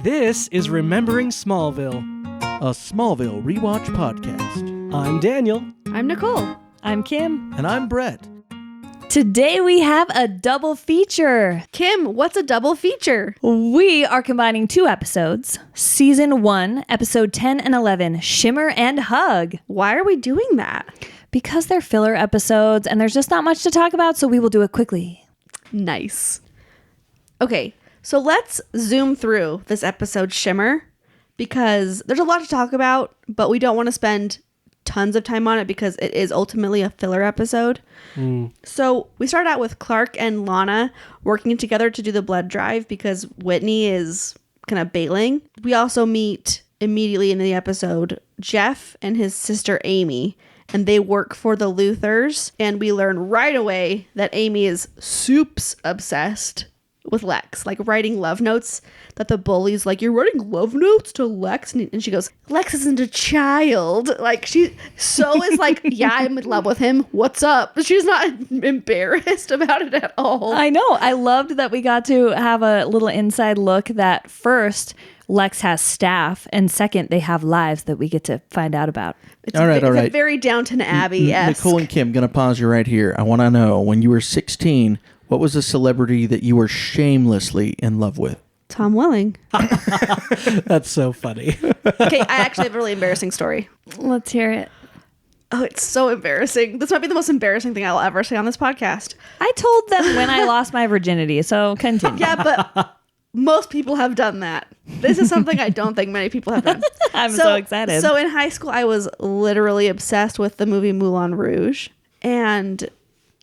This is Remembering Smallville, a Smallville rewatch podcast. I'm Daniel. I'm Nicole. I'm Kim. And I'm Brett. Today we have a double feature. Kim, what's a double feature? We are combining two episodes. Season 1, episode 10 and 11, Shimmer and Hug. Why are we doing that? Because they're filler episodes and there's just not much to talk about, so we will do it quickly. Nice. Okay, so let's zoom through this episode, Shimmer, because there's a lot to talk about, but we don't want to spend tons of time on it because it is ultimately a filler episode. So we start out with Clark and Lana working together to do the blood drive because Whitney is kind of bailing. We also meet immediately in the episode Jeff and his sister Amy, and they work for the Luthers, and we learn right away that Amy is soups obsessed with Lex, like writing love notes that the bully's like, you're writing love notes to Lex? And she goes, Lex isn't a child. Like, she so is like, yeah, I'm in love with him. What's up? She's not embarrassed about it at all. I know. I loved that we got to have a little inside look that first, Lex has staff, and second, they have lives that we get to find out about. It's all right. a very Downton Abbey-esque. Nicole and Kim, going to pause you right here. I want to know, when you were 16, what was a celebrity that you were shamelessly in love with? Tom Welling. That's so funny. Okay, I actually have a really embarrassing story. Let's hear it. Oh, it's so embarrassing. This might be the most embarrassing thing I'll ever say on this podcast. I told them when I lost my virginity, so continue. Yeah, but most people have done that. This is something I don't think many people have done. I'm so excited. So in high school, I was literally obsessed with the movie Moulin Rouge, and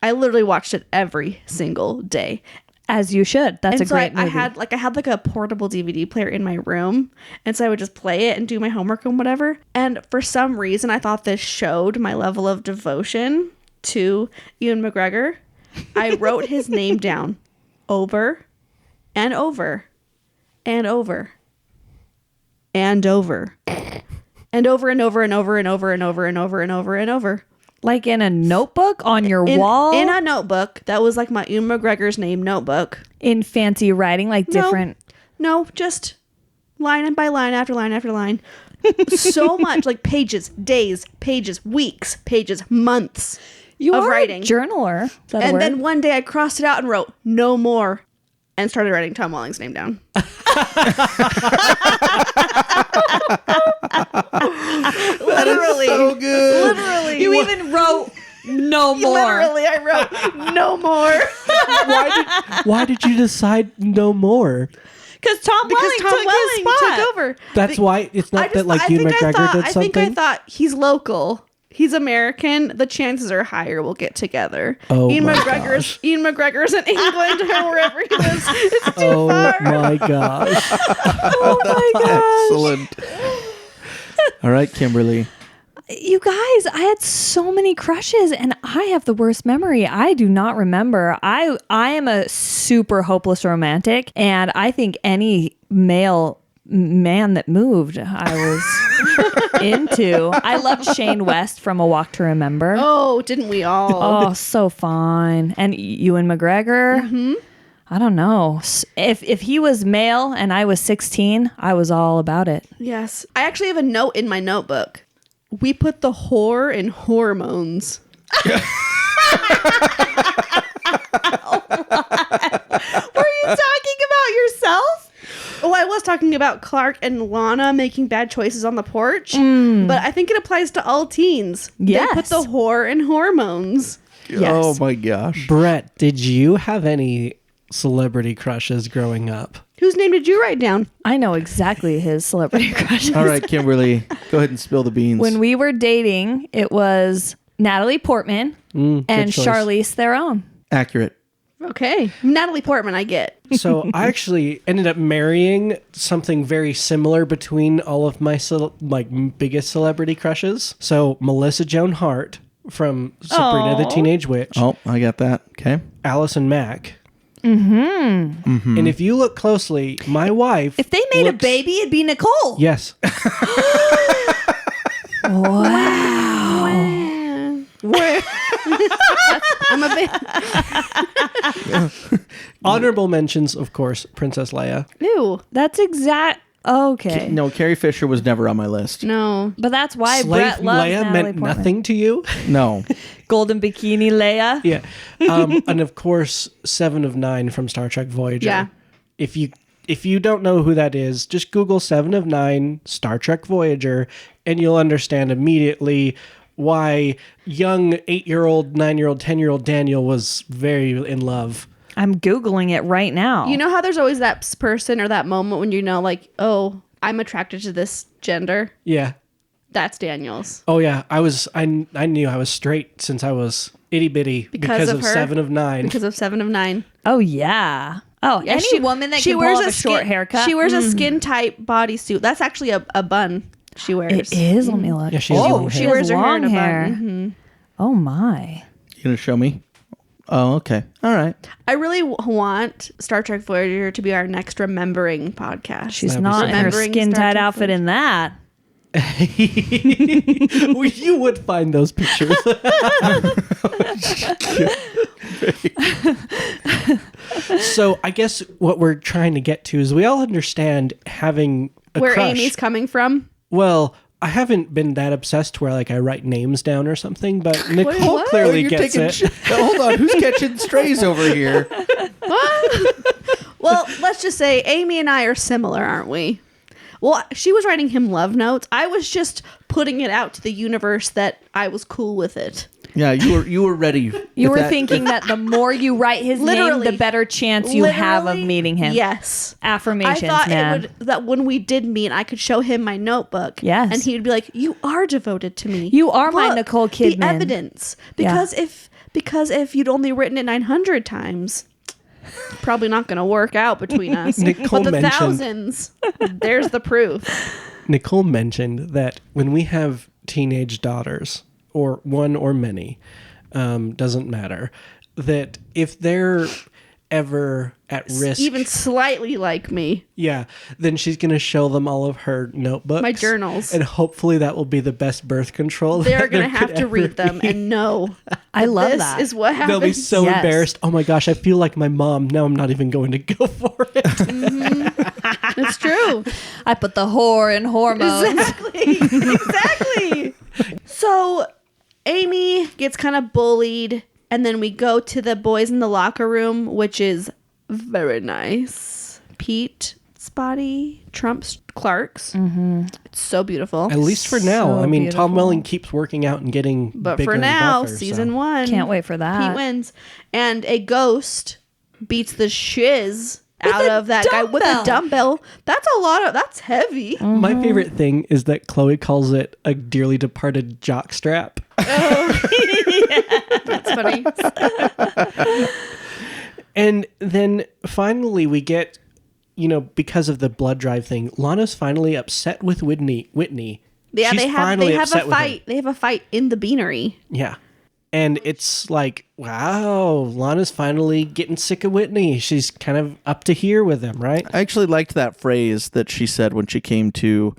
I literally watched it every single day. As you should. That's a great movie. I had a portable DVD player in my room, and so I would just play it and do my homework and whatever. And for some reason, I thought this showed my level of devotion to Ewan McGregor. I wrote his name down over and over and over and over and over and over and over and over and over and over and over and over. Like in a notebook on your wall? In a notebook. That was like my Ewan McGregor's name notebook. In fancy writing, like different... No, just line by line after line after line. So much, like pages, days, pages, weeks, pages, months of writing. A journaler. And then one day I crossed it out and wrote, no more, and started writing Tom Welling's name down. Literally. So good. Literally. You even wrote no more. Literally, I wrote no more. Why did you decide no more? Because Tom Welling took over. That's why it's not that like Ewan McGregor did something? I thought he's local. He's American. The chances are higher we'll get together. Oh Ian my McGregor's in England or wherever he lives. It's too far. My gosh. Oh my gosh. Excellent. All right, Kimberly. You guys, I had so many crushes and I have the worst memory. I do not remember. I am a super hopeless romantic, and I think any man that moved I was into. I loved Shane West from A Walk to Remember. Oh, didn't we all? Oh, so fun. And Ewan McGregor. Mm-hmm. I don't know. If he was male and I was 16, I was all about it. Yes. I actually have a note in my notebook. We put the whore in hormones. Were you talking about yourself? Oh, I was talking about Clark and Lana making bad choices on the porch, but I think it applies to all teens. Yes. They put the whore in hormones. Yes. Oh my gosh. Brett, did you have any celebrity crushes growing up? Whose name did you write down? I know exactly his celebrity crushes. All right, Kimberly, go ahead and spill the beans. When we were dating, it was Natalie Portman and choice. Charlize Theron. Accurate. Okay. Natalie Portman, I get. So I actually ended up marrying something very similar between all of my biggest celebrity crushes. So Melissa Joan Hart from Sabrina the Teenage Witch. Oh, I got that. Okay. Allison Mack. Mm-hmm. And if you look closely, my wife... If they made a baby, it'd be Nicole. Yes. Wow. Where? I'm a bit... Honorable mentions, of course, Princess Leia. Ew. That's exact. Okay. No, Carrie Fisher was never on my list. No. But that's why Slave Brett loves Leia Natalie meant Portman. nothing to you? No. Golden Bikini Leia. Yeah. And of course, 7 of 9 from Star Trek Voyager. Yeah. If you don't know who that is, just Google 7 of 9 Star Trek Voyager, and you'll understand immediately why young 8-year-old, 9-year-old, 10-year-old Daniel was very in love. I'm Googling it right now. You know how there's always that person or that moment when you know, like, oh, I'm attracted to this gender? Yeah. That's Daniel's. Oh yeah. I knew I was straight since I was itty bitty because of her? 7 of 9. Because of 7 of 9. Oh, yeah. Oh, Yeah, any woman that can pull off a short haircut. She wears a skin tight bodysuit. That's actually a bun she wears. It is. Let me look. Yeah, she has long She hair. wears her hair in long a hair. bun. Mhm. Oh, my. You gonna show me? Oh, okay. All right. I really want Star Trek Voyager to be our next remembering podcast. She's That'd be not so in her Remembering skin Star tight Trek outfit in that. Well, you would find those pictures. So I guess what we're trying to get to is we all understand having a Where crush. Amy's coming from. Well, I haven't been that obsessed where like I write names down or something, but Nicole what? clearly gets it. Hold on. Who's catching strays over here? Well, let's just say Amy and I are similar, aren't we? Well, she was writing him love notes. I was just putting it out to the universe that I was cool with it. Yeah, you were ready. You If were that- thinking that the more you write his name, Literally. the better chance you have of Literally, meeting him. Yes. Affirmations, I thought man. it would that when we did meet, I could show him my notebook. Yes. And he would be like, "You are devoted to me. You are my Look, Nicole The Kidman." evidence. Because if you'd only written it 900 times, probably not going to work out between us. Nicole but the mentioned- thousands, there's the proof. Nicole mentioned that when we have teenage daughters, or one or many, doesn't matter, that if they're ever at risk, Even slightly like me. yeah, then she's going to show them all of her notebooks. My journals. And hopefully that will be the best birth control. They're that going to there have could to ever read them be. and know. I love this that. is what happens. They'll be so Yes. embarrassed. Oh my gosh, I feel like my mom. Now I'm not even going to go for it. It's true. I put the whore in hormones. Exactly. So Amy gets kind of bullied, and then we go to the boys in the locker room, which is very nice. Pete, Spotty, Trump's, Clark's. Mm-hmm. It's so beautiful. At least for now. So I mean, beautiful. Tom Welling keeps working out and getting But bigger for and now, buffer, season so. 1. Can't wait for that. Pete wins. And a ghost beats the shiz out of that guy with a dumbbell. That's heavy. My favorite thing is that Chloe calls it a dearly departed jockstrap. That's funny. And then finally we get, because of the blood drive thing, Lana's finally upset with Whitney. Yeah, She's they have finally a upset with him. fight. They have a fight in the beanery. Yeah. And it's like, wow, Lana's finally getting sick of Whitney. She's kind of up to here with him, right? I actually liked that phrase that she said when she came to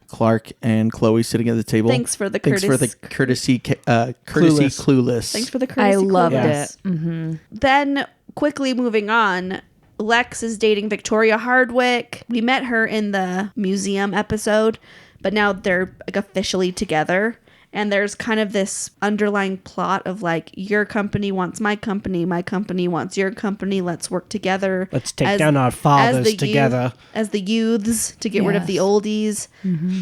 Clark and Chloe sitting at the table. Thanks for the courtesy Clueless. clueless. Thanks for the courtesy. I loved clues. it. Then quickly moving on, Lex is dating Victoria Hardwick. We met her in the museum episode, but now they're like officially together. And there's kind of this underlying plot of like, your company wants my company wants your company. Let's work together. Let's take down our fathers the together. as the youths to get rid of the Yes. oldies.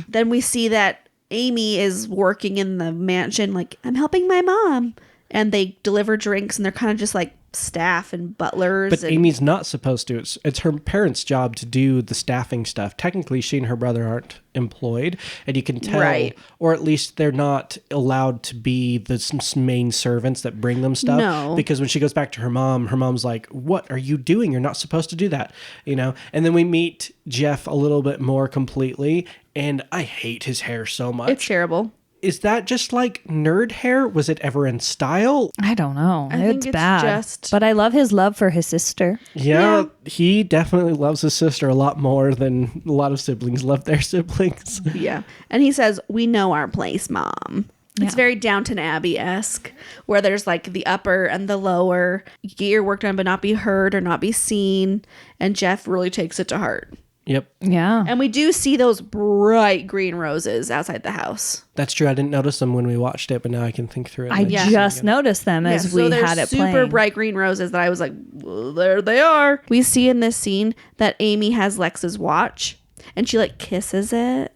Then we see that Amy is working in the mansion, like, I'm helping my mom. And they deliver drinks, and they're kind of just like staff and butlers. But and Amy's not supposed to. It's her parents' job to do the staffing stuff. Technically, she and her brother aren't employed, and you can tell, Right. or at least they're not allowed to be the main servants that bring them stuff. No. Because when she goes back to her mom's like, "What are you doing? You're not supposed to do that," And then we meet Jeff a little bit more completely, and I hate his hair so much. it's terrible. Is that just like nerd hair? Was it ever in style? I don't know. I think It's it's bad. just- But I love his love for his sister. Yeah, he definitely loves his sister a lot more than a lot of siblings love their siblings. Yeah. And he says, we know our place, Mom. It's Yeah. very Downton Abbey-esque, where there's like the upper and the lower. You get your work done but not be heard or not be seen. And Jeff really takes it to heart. Yep. Yeah. And we do see those bright green roses outside the house. That's true. I didn't notice them when we watched it, but now I can think through it. I just noticed them as so we they're had it super playing. bright green roses that I was like, well, there they are. We see in this scene that Amy has Lex's watch and she like kisses it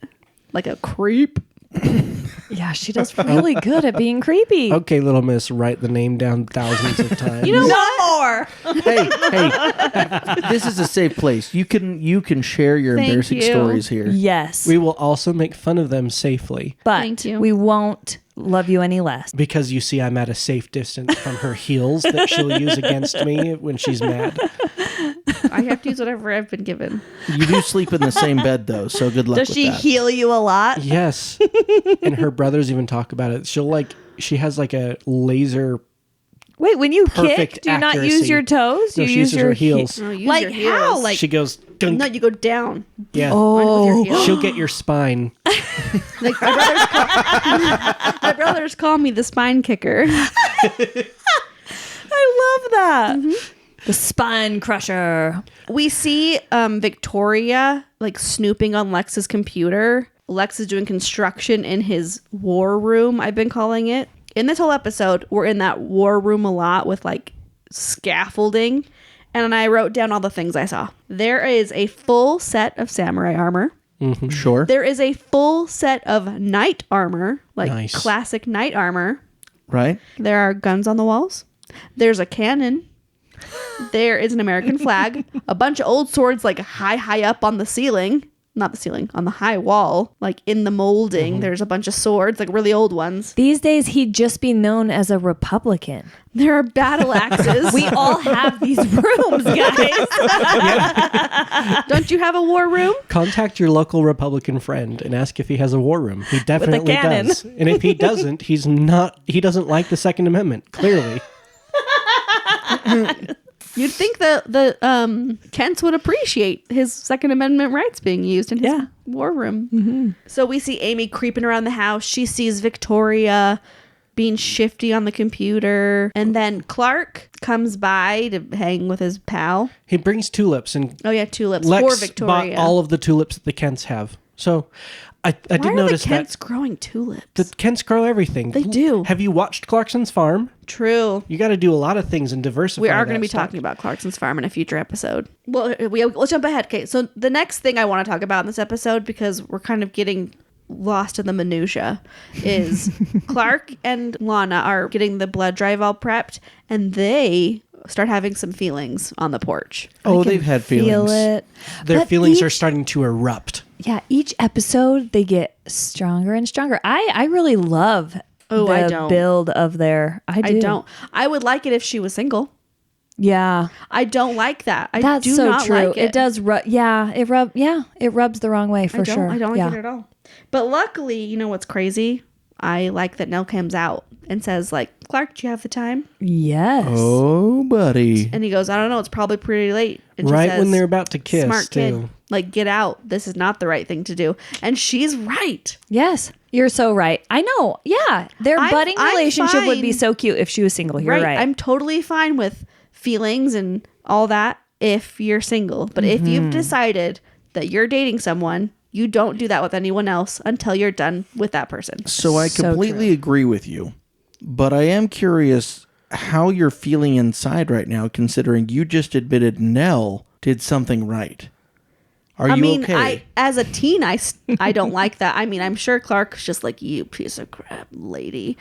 like a creep. Yeah, she does really good at being creepy. Okay, little miss, write the name down thousands of times. You know No more. Hey, this is a safe place. You can share your Thank embarrassing you. stories here. Yes. We will also make fun of them safely But Thank you. we won't love you any less. because you see I'm at a safe distance from her heels that she'll use against me when she's mad. I have to use whatever I've been given. You do sleep in the same bed though, so good luck Does with she that. heal you a lot? Yes. And her brothers even talk about it. She has like a laser. Wait, when you Perfect kick, do you not use accuracy. your toes? No, You she use uses your her heels. No, use Like your heels. how? Like She goes, dunk. No, you go down. Yeah. With your heels. She'll get your spine. Like my brothers call me the spine kicker. I love that. The spine crusher. We see Victoria like snooping on Lex's computer. Lex is doing construction in his war room, I've been calling it. In this whole episode, we're in that war room a lot with like scaffolding. And I wrote down all the things I saw. There is a full set of samurai armor. Sure. There is a full set of knight armor, like Nice. classic knight armor. Right? There are guns on the walls. There's a cannon. There is an American flag. A bunch of old swords like high up on the ceiling. Not the ceiling, on the high wall. Like in the molding, there's a bunch of swords, like really old ones. These days, he'd just be known as a Republican. There are battle axes. We all have these rooms, guys. Don't you have a war room? Contact your local Republican friend and ask if he has a war room. He definitely cannon. does. And if he doesn't, he doesn't like the Second Amendment, clearly. You'd think that the Kents would appreciate his Second Amendment rights being used in his war room. So we see Amy creeping around the house. She sees Victoria being shifty on the computer. And then Clark comes by to hang with his pal. He brings tulips, and Oh, yeah, tulips Lex for Victoria. bought all of the tulips that the Kents have. So I Why did are notice the Kents that growing tulips? the Kents grow everything. They do. Have you watched Clarkson's Farm? True. You got to do a lot of things and diversify. We are going to that be stuff. talking about Clarkson's Farm in a future episode. Well, let's jump ahead. Okay, so the next thing I want to talk about in this episode, because we're kind of getting lost in the minutia, is Clark and Lana are getting the blood drive all prepped, and they start having some feelings on the porch. Oh, they've had feelings. Feel it. Their But feelings each- are starting to erupt. Yeah, each episode they get stronger and stronger. I really love Oh, the I don't. build of their. I do. I would like it if she was single. Yeah, I don't like that. I that's do so not true. like it. It does rub. Yeah, it rubs the wrong way for sure. I don't like yeah. it at all. But luckily, you know what's crazy? I like that Nell comes out and says, like, Clark, do you have the time? Yes. Oh, buddy. And he goes, I don't know. It's probably pretty late. And she Right says, when they're about to kiss, smart too. kid. Like, get out. This is not the right thing to do. And she's right. Yes, you're so right. I know. Yeah, their I'm- budding I'm relationship would be fine. so cute if she was single. You're right. I'm totally fine with feelings and all that if you're single. But if Mm-hmm. you've decided that you're dating someone, you don't do that with anyone else until you're done with that person. So I So completely agree with you, but I am curious how you're feeling inside right now, considering you just admitted Nell did something right. Are you okay? As a teen, I don't like that. I mean, I'm sure Clark's just like, you piece of crap lady,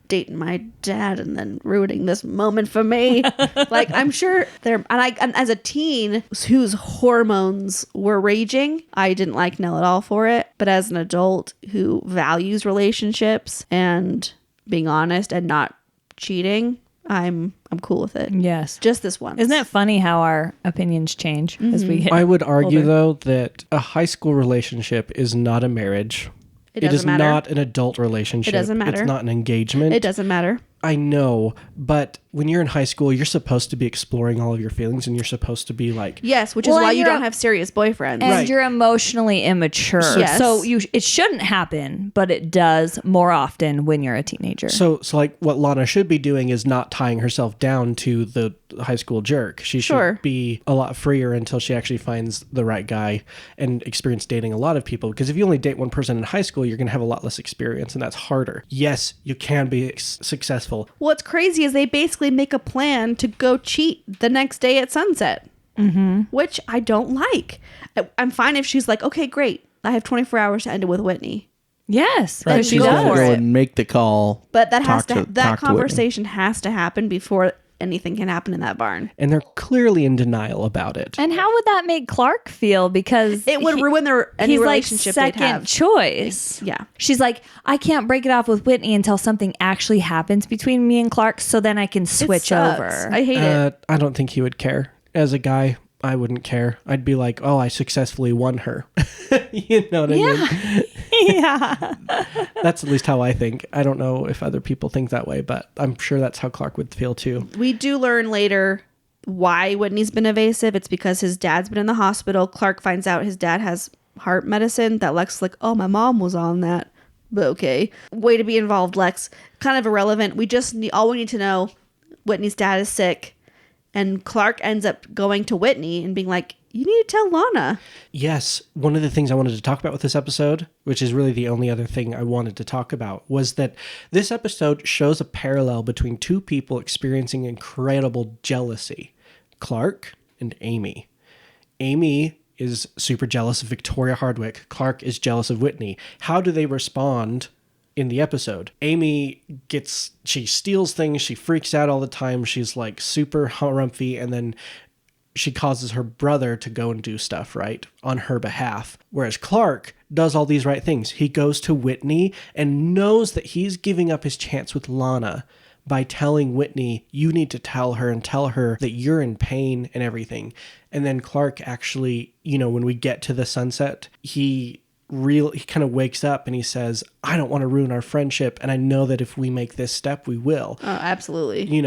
dating my dad and then ruining this moment for me. Like, I'm sure and as a teen whose hormones were raging, I didn't like Nell at all for it. But as an adult who values relationships and being honest and not cheating, I'm cool with it. yes. Just this once. Isn't it funny how our opinions change as we get I would argue, older? though, that a high school relationship is not a marriage. It It is doesn't matter. not an adult relationship. It doesn't matter. It's not an engagement. It doesn't matter. I know, but when you're in high school, you're supposed to be exploring all of your feelings, and you're supposed to be like, Yes, which Well, is why and you you're don't have serious boyfriends. and Right. you're emotionally immature. Yes. So it shouldn't happen, but it does more often when you're a teenager. so like what Lana should be doing is not tying herself down to the high school jerk. She Sure. should be a lot freer until she actually finds the right guy and experience dating a lot of people. Because if you only date one person in high school, you're going to have a lot less experience, and that's harder. Yes, you can be successful. What's crazy is they basically make a plan to go cheat the next day at sunset, which I don't like. I'm fine if she's like, okay, great. I have 24 hours to end it with Whitney. Yes, Right, because she's she go gonna for go it. and make the call. But that has talk to, that talk to Whitney. conversation has to happen before anything can happen in that barn. And they're clearly in denial about it. And how would that make Clark feel? Because It would ruin any he's like relationship they'd second have. choice. Yeah. She's like, I can't break it off with Whitney until something actually happens between me and Clark, so then I can switch sucks. over. I hate it. I don't think he would care. As a guy, I wouldn't care. I'd be like, oh, I successfully won her. You know what I mean? Yeah. That's at least how I think. I don't know if other people think that way, but I'm sure that's how Clark would feel too. We do learn later why Whitney's been evasive. It's because his dad's been in the hospital. Clark finds out his dad has heart medicine that Lex is like, oh, my mom was on that. But okay. Way to be involved, Lex. Kind of irrelevant. We just need, all we need to know, Whitney's dad is sick. And Clark ends up going to Whitney and being like, you need to tell Lana. Yes, one of the things I wanted to talk about with this episode, which is really the only other thing I wanted to talk about, was that this episode shows a parallel between two people experiencing incredible jealousy, Clark and Amy. Amy is super jealous of Victoria Hardwick. Clark is jealous of Whitney. How do they respond in the episode? Amy she steals things, she freaks out all the time, she's like super harumphy, and then she causes her brother to go and do stuff, right, on her behalf. Whereas Clark does all these right things. He goes to Whitney and knows that he's giving up his chance with Lana by telling Whitney, you need to tell her that you're in pain and everything. And then Clark actually, when we get to the sunset, he kind of wakes up and he says, I don't want to ruin our friendship. And I know that if we make this step, we will. Oh, absolutely.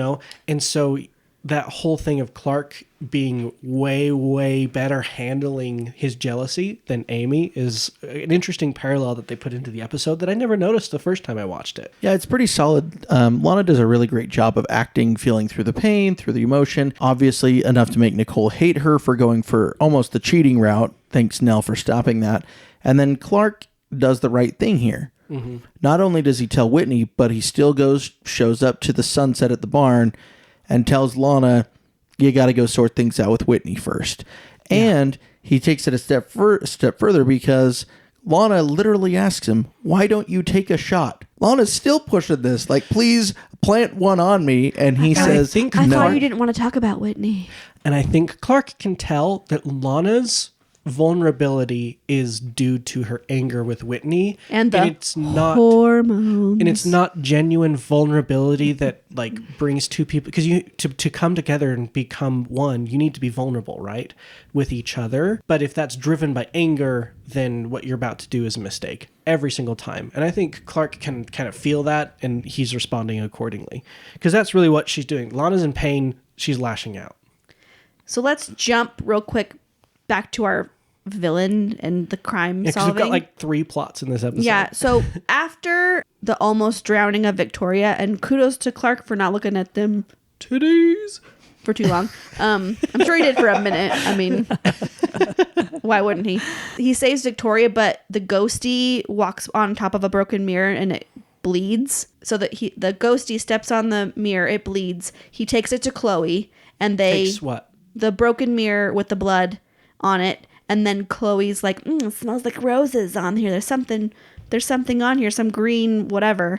And so that whole thing of Clark being way, way better handling his jealousy than Amy is an interesting parallel that they put into the episode that I never noticed the first time I watched it. Yeah, it's pretty solid. Lana does a really great job of acting, feeling through the pain, through the emotion. Obviously enough to make Nicole hate her for going for almost the cheating route. Thanks, Nell, for stopping that. And then Clark does the right thing here. Mm-hmm. Not only does he tell Whitney, but he still shows up to the sunset at the barn and tells Lana, you got to go sort things out with Whitney first. Yeah. And he takes it a step further because Lana literally asks him, why don't you take a shot? Lana's still pushing this, like, please plant one on me. And he says, I thought you didn't want to talk about Whitney. And I think Clark can tell that Lana's vulnerability is due to her anger with Whitney, and it's not hormones, and it's not genuine vulnerability that like brings two people, because you to come together and become one, you need to be vulnerable, right, with each other. But if that's driven by anger, then what you're about to do is a mistake every single time. And I think Clark can kind of feel that, and he's responding accordingly, because that's really what she's doing. Lana's in pain, she's lashing out. So let's jump real quick back to our villain and the crime Because solving. we've got like 3 plots in this episode. Yeah, so after the almost drowning of Victoria, and kudos to Clark for not looking at them titties for too long. I'm sure he did for a minute. I mean, why wouldn't he? He saves Victoria, but the ghostie walks on top of a broken mirror and it bleeds. So that the ghostie steps on the mirror, it bleeds. He takes it to Chloe, and Takes what? The broken mirror with the blood on it, and then Chloe's like, it smells like roses on here. There's something on here, some green whatever.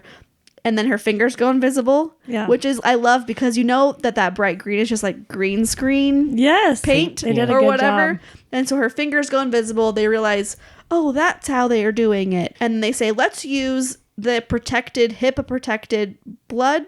And then her fingers go invisible, which is I love, because that bright green is just like green screen paint they did a or good whatever. job. And so her fingers go invisible. They realize, oh, that's how they are doing it. And they say, let's use the HIPAA protected blood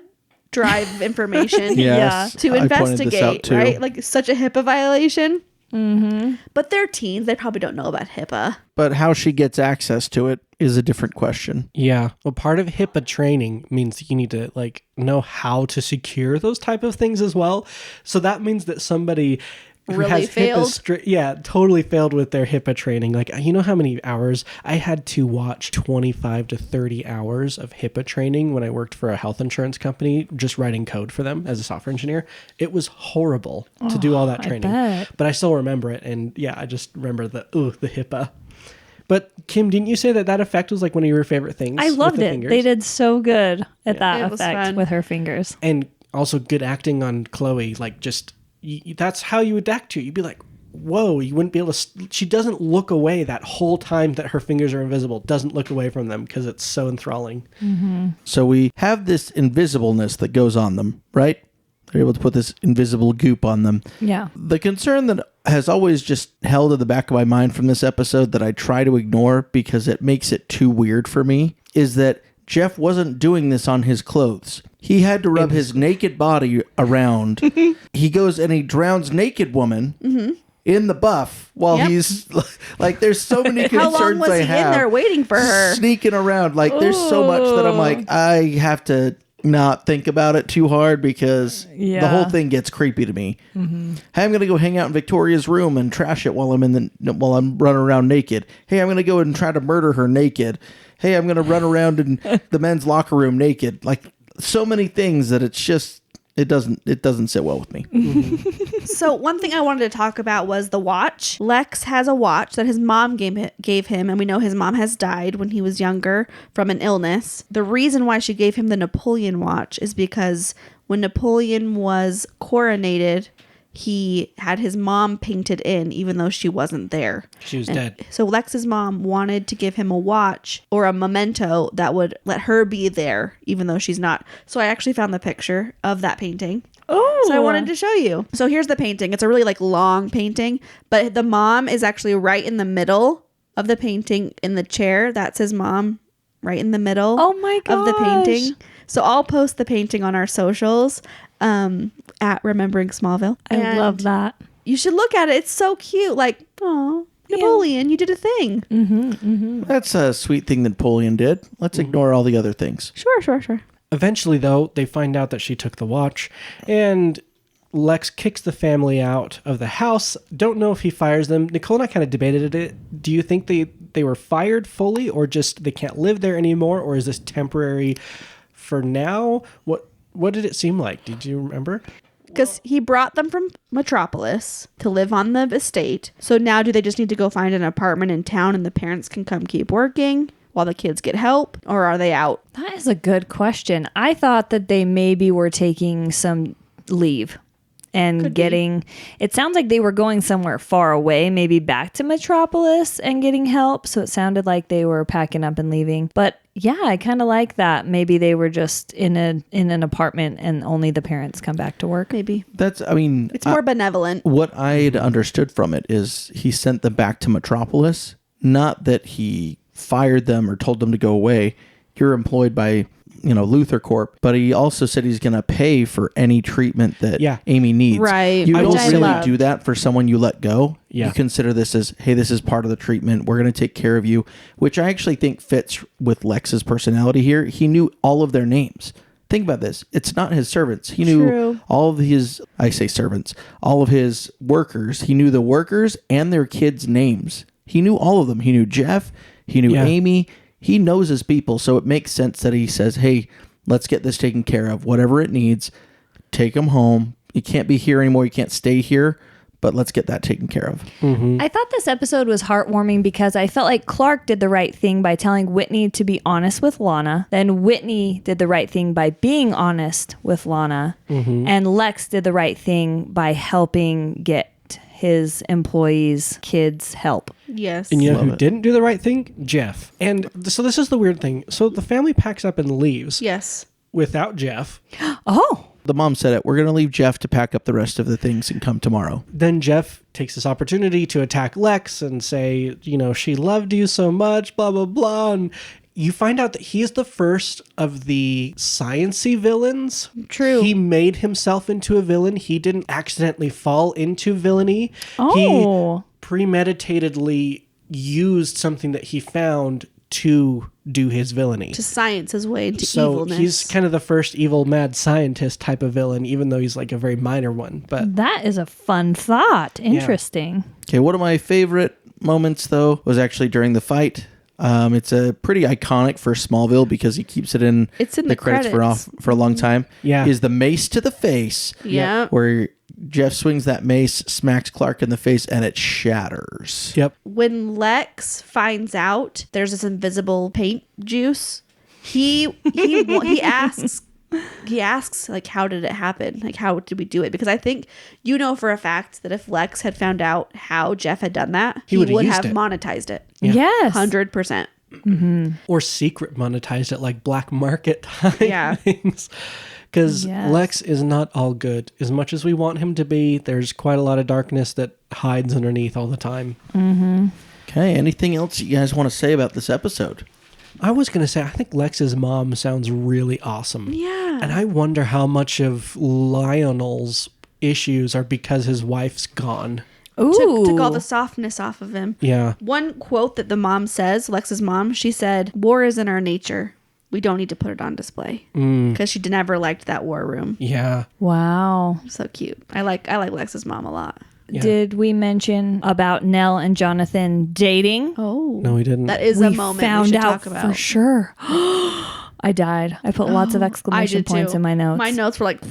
drive information Yes, to I pointed this out investigate, too. right? Like such a HIPAA violation. Mm-hmm. But they're teens. They probably don't know about HIPAA. But how she gets access to it is a different question. Yeah. Well, part of HIPAA training means you need to know how to secure those type of things as well. So that means that somebody really failed. Totally failed with their HIPAA training. Like, you know how many hours I had to watch? 25 to 30 hours of HIPAA training when I worked for a health insurance company, just writing code for them as a software engineer. It was horrible to do all that training, but I still remember it. And yeah, I just remember the HIPAA. But Kim, didn't you say that effect was like one of your favorite things? I loved it. Fingers? They did so good at that was effect fun. with her fingers. And also good acting on Chloe. Like, just that's how you would act to it. You'd be like, whoa, you wouldn't be able to. She doesn't look away that whole time that her fingers are invisible. Doesn't look away from them because it's so enthralling. Mm-hmm. So we have this invisibleness that goes on them, right? They're able to put this invisible goop on them. Yeah. The concern that has always just held in the back of my mind from this episode that I try to ignore because it makes it too weird for me is that Jeff wasn't doing this on his clothes. He had to rub his naked body around. He goes and he drowns naked woman in the buff while he's like, there's so many concerns. How long was he in there waiting for her? Sneaking around. Like, there's so much that I'm like, I have to not think about it too hard because the whole thing gets creepy to me. Hey, I'm gonna go hang out in Victoria's room and trash it while I'm running around naked. Hey, I'm gonna go and try to murder her naked. Hey, I'm gonna run around in the men's locker room naked. Like, so many things that it's just it doesn't sit well with me. So one thing I wanted to talk about was the watch. Lex has a watch that his mom gave him, and we know his mom has died when he was younger from an illness. The reason why she gave him the Napoleon watch is because when Napoleon was coronated, he had his mom painted in, even though she wasn't there. She was dead. So Lex's mom wanted to give him a watch or a memento that would let her be there, even though she's not. So I actually found the picture of that painting. Oh, So I wanted to show you. So here's the painting. It's a really long painting, but the mom is actually right in the middle of the painting in the chair. That's his mom right in the middle Oh my of the gosh. painting. So I'll post the painting on our socials at Remembering Smallville. I And love that. you should look at it. It's so cute. Like, oh, Napoleon, you did a thing. That's a sweet thing that Napoleon did. Let's ignore all the other things. Sure. Eventually, though, they find out that she took the watch, and Lex kicks the family out of the house. Don't know if he fires them. Nicole and I kind of debated it. Do you think they were fired fully, or just they can't live there anymore, or is this temporary for now? What did it seem like? Did you remember? Because he brought them from Metropolis to live on the estate. So now do they just need to go find an apartment in town and the parents can come keep working while the kids get help? Or are they out? That is a good question. I thought that they maybe were taking some leave and it sounds like they were going somewhere far away, maybe back to Metropolis and getting help. So it sounded like they were packing up and leaving. But yeah, I kind of like that. Maybe they were just in an apartment and only the parents come back to work. Maybe. It's more benevolent. What I'd understood from it is he sent them back to Metropolis, not that he fired them or told them to go away. You're employed by, Luther Corp, but he also said he's going to pay for any treatment that Amy needs. Right. You Which don't I really love. do that for someone you let go. Yeah. You consider this as, hey, this is part of the treatment. We're going to take care of you, which I actually think fits with Lex's personality here. He knew all of their names. Think about this. It's not his servants. He knew all of his, I say servants, all of his workers. He knew the workers and their kids' names. He knew all of them. He knew Jeff. He knew Amy. He knows his people. So it makes sense that he says, hey, let's get this taken care of. Whatever it needs, take them home. You can't be here anymore. You can't stay here, but let's get that taken care of. I thought this episode was heartwarming because I felt like Clark did the right thing by telling Whitney to be honest with Lana. Then Whitney did the right thing by being honest with Lana. And Lex did the right thing by helping get his employees' kids help. Yes. And you know Love who it. didn't do the right thing? Jeff. And so this is the weird thing. So the family packs up and leaves Yes. without Jeff. Oh, The mom said it. We're going to leave Jeff to pack up the rest of the things and come tomorrow. Then Jeff takes this opportunity to attack Lex and say, she loved you so much, blah, blah, blah. And you find out that he is the first of the science-y villains. True. He made himself into a villain. He didn't accidentally fall into villainy. Oh. He premeditatedly used something that he found to do his villainy. To science his way into So evilness. he's kind of the first evil mad scientist type of villain, even though he's like a very minor one. But That is a fun thought. Interesting. Okay, one of my favorite moments, though, was actually during the fight. It's a pretty iconic for Smallville because he keeps it in, It's in the credits. for a long time. Yeah. Is the mace to the face, Yeah. where Jeff swings that mace, smacks Clark in the face, and it shatters. yep. When Lex finds out there's this invisible paint juice, he asks like, how did it happen? Like, how did we do it? Because I think for a fact that if Lex had found out how Jeff had done that, he would would've have used it. monetized it. Yeah. Yes. 100%. Or secret monetized it like black market type Yeah. things. Because Yes. Lex is not all good. As much as we want him to be, there's quite a lot of darkness that hides underneath all the time. Okay, anything else you guys want to say about this episode? I was going to say, I think Lex's mom sounds really awesome. Yeah. And I wonder how much of Lionel's issues are because his wife's gone. Ooh. Took all the softness off of him. Yeah. One quote that the mom says, Lex's mom, she said, "War is in our nature. We don't need to put it on display." Because she never liked that war room. Yeah. Wow. So cute. I like Lex's mom a lot. Yeah. Did we mention about Nell and Jonathan dating? Oh. No, we didn't. That is a moment found we should out talk about. for sure. I died. I put lots of I exclamation did points too. in my notes. My notes were like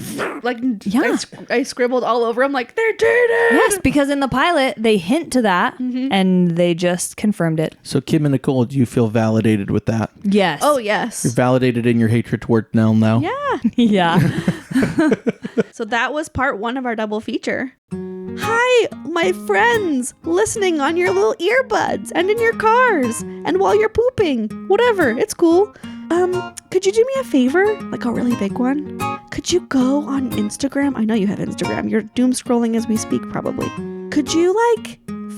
Yeah. I scribbled all over them like, they're dating. Yes, because in the pilot they hint to that and they just confirmed it. So, Kim and Nicole, do you feel validated with that? Yes. Oh, You're yes. validated in your hatred toward Nell now? Yeah. Yeah. So that was part 1 of our double feature. Hi, my friends, listening on your little earbuds and in your cars and while you're pooping. Whatever, it's cool. Could you do me a favor? Like a really big one? Could you go on Instagram? I know you have Instagram. You're doom scrolling as we speak, probably. Could you,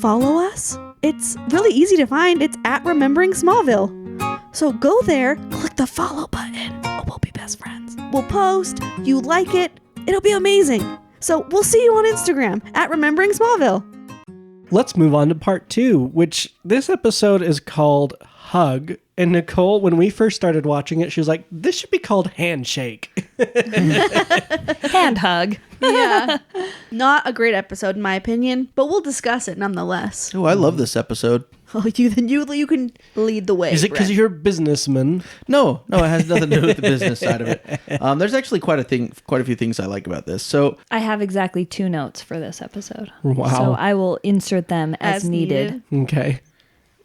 follow us? It's really easy to find. It's at Remembering Smallville. So go there, click the follow button. We'll be best friends. We'll post. You like it. It'll be amazing. So we'll see you on Instagram at Remembering Smallville. Let's move on to part 2, which this episode is called Hug. And Nicole, when we first started watching it, she was like, this should be called Handshake. Hand hug. Yeah. Not a great episode in my opinion, but we'll discuss it nonetheless. Oh, I love this episode. Oh, you can lead the way. Is it because Brett. you're a businessman? No, it has nothing to do with the business side of it. There's actually quite a few things I like about this. So, I have exactly 2 notes for this episode. Wow. So I will insert them as needed. Okay.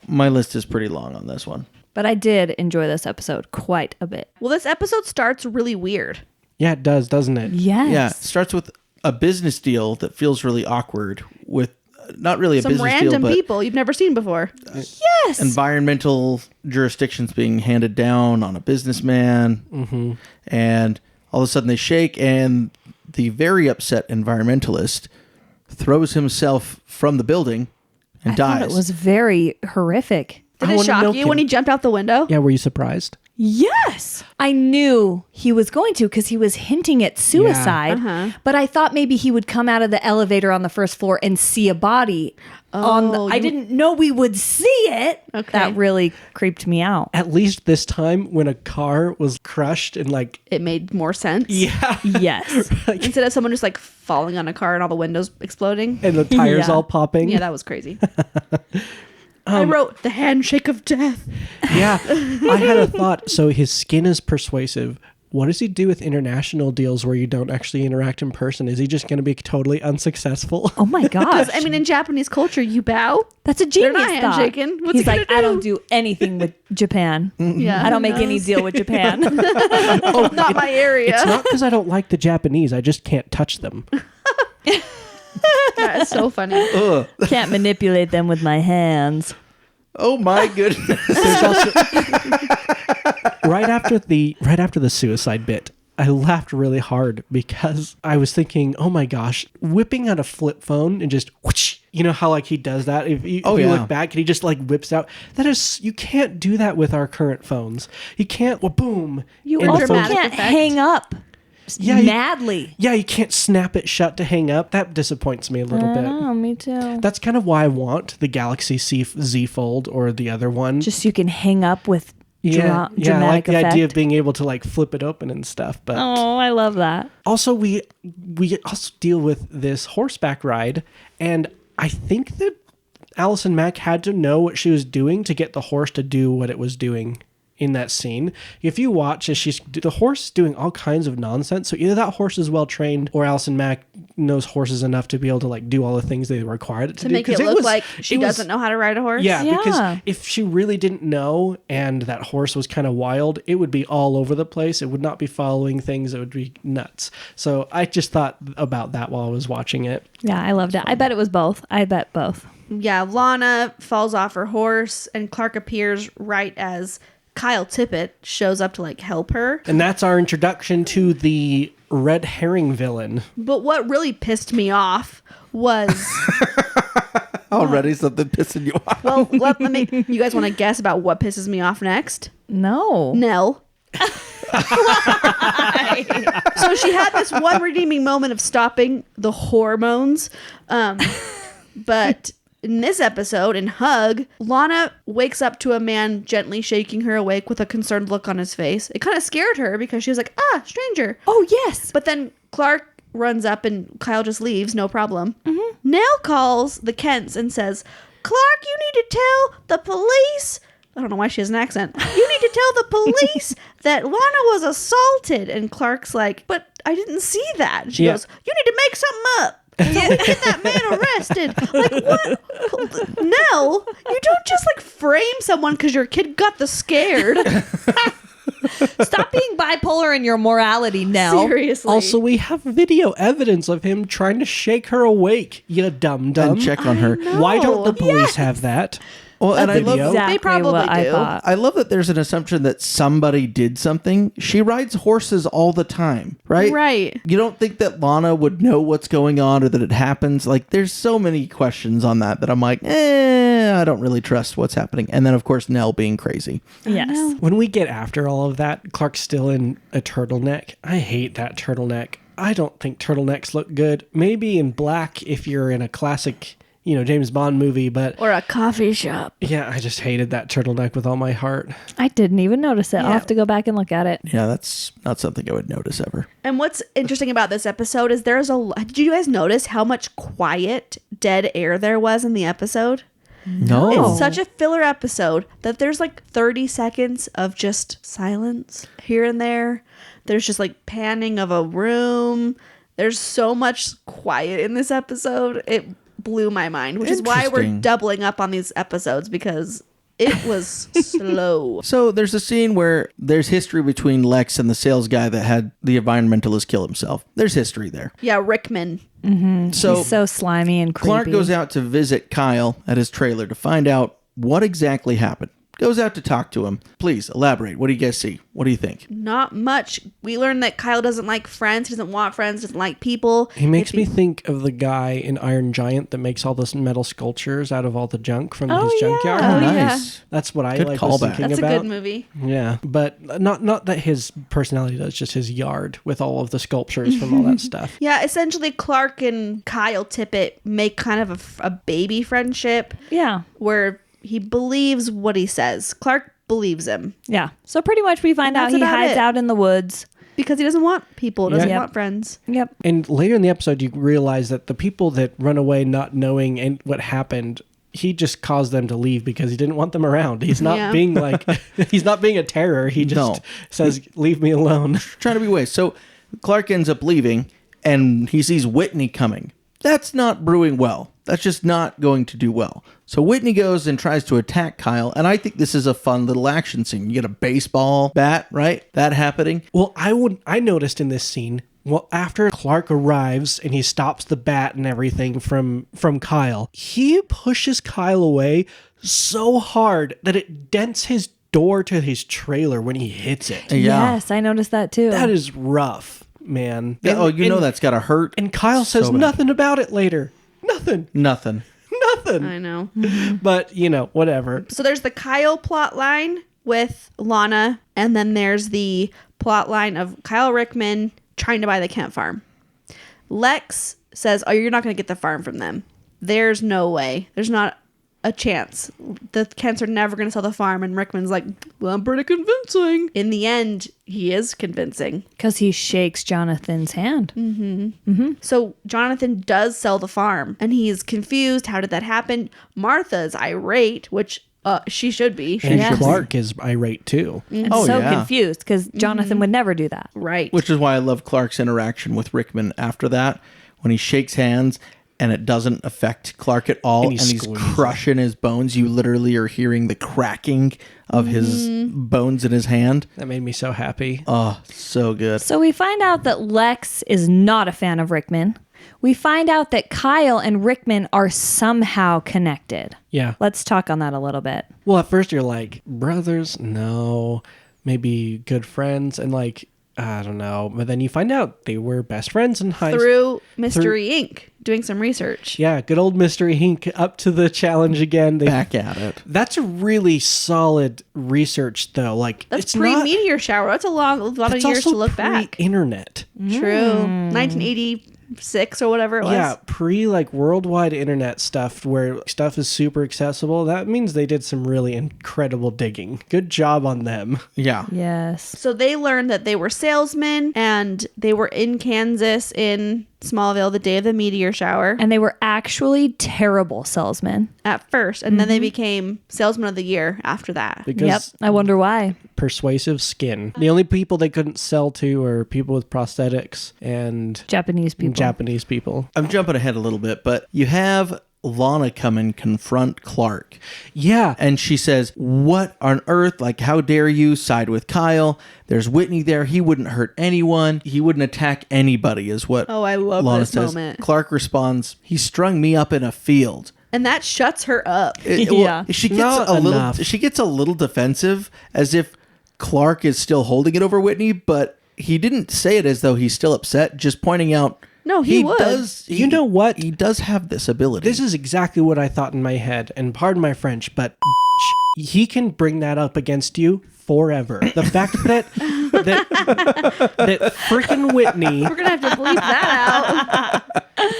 my list is pretty long on this one. But I did enjoy this episode quite a bit. Well, this episode starts really weird. Yeah, it does, doesn't it? Yes. Yeah, it starts with a business deal that feels really awkward with not really a Some business random deal, but people you've never seen before. Yes. environmental jurisdictions being handed down on a businessman. Mm-hmm. And all of a sudden they shake, and the very upset environmentalist throws himself from the building and I dies. thought it was very horrific. Did I it wanna shock milk you when him. he jumped out the window? Yeah, were you surprised? Yes. I knew he was going to because he was hinting at suicide. But I thought maybe he would come out of the elevator on the first floor and see a body. I didn't know we would see it. Okay. That really creeped me out. At least this time when a car was crushed and like, It made more sense. yeah, Yes. Instead of someone just like falling on a car and all the windows exploding. and the tires Yeah. all popping. Yeah, that was crazy. I wrote the handshake of death. Yeah, I had a thought. So his skin is persuasive. What does he do with international deals where you don't actually interact in person? Is he just going to be totally unsuccessful? Oh my gosh. Because, I mean, in Japanese culture, you bow. That's a They're genius not thought. handshaking. What's He's he gonna like, I do? don't do anything with Japan. Yeah. I don't make any deal with Japan. Oh, Not my area. It's not because I don't like the Japanese. I just can't touch them. That is so funny. Can't manipulate them with my hands. Oh my goodness. There's also right after the suicide bit, I laughed really hard because I was thinking, oh my gosh, whipping out a flip phone and just whoosh, you know how like he does that? If you look back and he just like whips out. That is, you can't do that with our current phones. You can't, well, boom. You and the also phone's- dramatic can't effect. hang up madly. Yeah, you can't snap it shut to hang up. That disappoints me a little bit. Oh, me too. That's kind of why I want the Galaxy Z Fold or the other one. Just so you can hang up with yeah, I dramatic like the effect. idea of being able to like flip it open and stuff. But Oh, I love that. also, we also deal with this horseback ride, and I think that Allison Mack had to know what she was doing to get the horse to do what it was doing in that scene. If you watch as the horse is doing all kinds of nonsense, so either that horse is well trained or Allison Mack knows horses enough to be able to like do all the things they required it to do. make it look like she doesn't know how to ride a horse. Yeah, Yeah. because if she really didn't know and that horse was kind of wild, it would be all over the place. It would not be following things. It would be nuts. So I just thought about that while I was watching it. Yeah, I loved it. I bet it was both. I bet both. Yeah, Lana falls off her horse and Clark appears right as Kyle Tippett shows up to like help her. And that's our introduction to the red herring villain. But what really pissed me off was Already something pissing you off. well, let me. You guys want to guess about what pisses me off next? No. Nell. So she had this one redeeming moment of stopping the hormones, but in this episode, in Hug, Lana wakes up to a man gently shaking her awake with a concerned look on his face. It kind of scared her because she was like, stranger. Oh, yes. But then Clark runs up and Kyle just leaves, no problem. Nell calls the Kents and says, Clark, you need to tell the police. I don't know why she has an accent. You need to tell the police that Lana was assaulted. And Clark's like, but I didn't see that. And she goes, you need to make something up. So we get that man arrested. Like, what? Nell, you don't just like frame someone because your kid got the scared. Stop being bipolar in your morality, Nell. Seriously. Also, we have video evidence of him trying to shake her awake, you dum-dum. And check on her. Why don't the police have that? Well, and I video. love Exactly They probably what I do. thought. I love that there's an assumption that somebody did something. She rides horses all the time, right? Right. You don't think that Lana would know what's going on or that it happens? Like, there's so many questions on that I'm like, I don't really trust what's happening. And then, of course, Nell being crazy. Yes. When we get after all of that, Clark's still in a turtleneck. I hate that turtleneck. I don't think turtlenecks look good. Maybe in black if you're in a classic, James Bond movie, but Or a coffee shop. yeah, I just hated that turtleneck with all my heart. I didn't even notice it. I'll have to go back and look at it. Yeah, that's not something I would notice ever. And what's interesting about this episode is did you guys notice how much quiet dead air there was in the episode? No. It's such a filler episode that there's like 30 seconds of just silence here and there. There's just like panning of a room. There's so much quiet in this episode. It blew my mind, which is why we're Interesting. doubling up on these episodes because it was slow. So there's a scene where there's history between Lex and the sales guy that had the environmentalist kill himself. There's history there. Yeah, Rickman. So He's so slimy and creepy. Clark goes out to visit Kyle at his trailer to find out what exactly happened. Goes out to talk to him. Please elaborate. What do you guys see? What do you think? Not much. We learned that Kyle doesn't like friends. He doesn't want friends. Doesn't like people. He makes me think of the guy in Iron Giant that makes all those metal sculptures out of all the junk from his junkyard. Oh, yeah. nice. That's what I Good was callback. thinking That's about. a good movie. Yeah, but not that his personality does, just his yard with all of the sculptures from all that stuff. Yeah, essentially Clark and Kyle Tippett make kind of a baby friendship Yeah. where he believes what he says. Clark believes him Yeah. So pretty much we find out That's he about hides it. out in the woods. because he doesn't want people, doesn't Yeah. want friends. Yep. And later in the episode, you realize that the people that run away not knowing what happened, he just caused them to leave because he didn't want them around. He's not Yeah. being like, he's not being a terror. He just No. says, leave me alone. Trying to be ways. So Clark ends up leaving and he sees Whitney coming. That's not brewing well. That's just not going to do well. So Whitney goes and tries to attack Kyle, and I think this is a fun little action scene. You get a baseball bat, right? That happening. Well, I noticed in this scene, well, after Clark arrives and he stops the bat and everything from Kyle, he pushes Kyle away so hard that it dents his door to his trailer when he hits it. Yeah. Yes, I noticed that too. That is rough, man. Yeah, And- that's got to hurt. And Kyle says So bad. nothing about it later. Nothing. Nothing. Nothing. I know. But, whatever. So there's the Kyle plot line with Lana, and then there's the plot line of Kyle Rickman trying to buy the Kent farm. Lex says, oh, you're not going to get the farm from them. There's no way. There's not a chance. The Kents are never going to sell the farm. And Rickman's like, well, I'm pretty convincing. In the end, he is convincing. Because he shakes Jonathan's hand. So Jonathan does sell the farm and he's confused. How did that happen? Martha's irate, which she should be. And Yes. Clark is irate too. And Oh, so yeah. confused because Jonathan would never do that. Right. Which is why I love Clark's interaction with Rickman after that, when he shakes hands and it doesn't affect Clark at all, And and he he's squeezes. crushing his bones. You literally are hearing the cracking of his bones in his hand. That made me so happy. Oh, so good. So we find out that Lex is not a fan of Rickman. We find out that Kyle and Rickman are somehow connected. Yeah. Let's talk on that a little bit. Well, at first you're like, brothers? No. Maybe good friends. And like, I don't know. But then you find out they were best friends in high school. Through Mystery Inc. doing some research. Yeah, good old Mystery Inc. up to the challenge again. Back at it. That's a really solid research, though. Like, That's it's not. pre-meteor shower. That's a lot of That's years also to look back. Internet. True. 1986 or whatever it was. Yeah, like worldwide internet stuff where stuff is super accessible. That means they did some really incredible digging. Good job on them. Yeah. Yes. So they learned that they were salesmen and they were in Kansas in Smallville the day of the meteor shower And they were actually terrible salesmen. at first. And then they became salesman of the year after that. Because Yep. I wonder why. persuasive skin. The only people they couldn't sell to are people with prosthetics and Japanese people. Japanese people. I'm jumping ahead a little bit, but you have Lana come and confront Clark. Yeah. And she says, what on earth? Like, how dare you side with Kyle? There's Whitney there. He wouldn't hurt anyone. He wouldn't attack anybody, is what Oh, I love Lana this says. moment. Clark responds, he strung me up in a field. And that shuts her up. Yeah. She gets Not a little. enough. She gets a little defensive, as if Clark is still holding it over Whitney, but he didn't say it as though he's still upset. Just pointing out. No, he would. Does. You know what? He does have this ability. This is exactly what I thought in my head. And pardon my French, but he can bring that up against you forever. The fact that freaking Whitney We're going to have to bleep that out.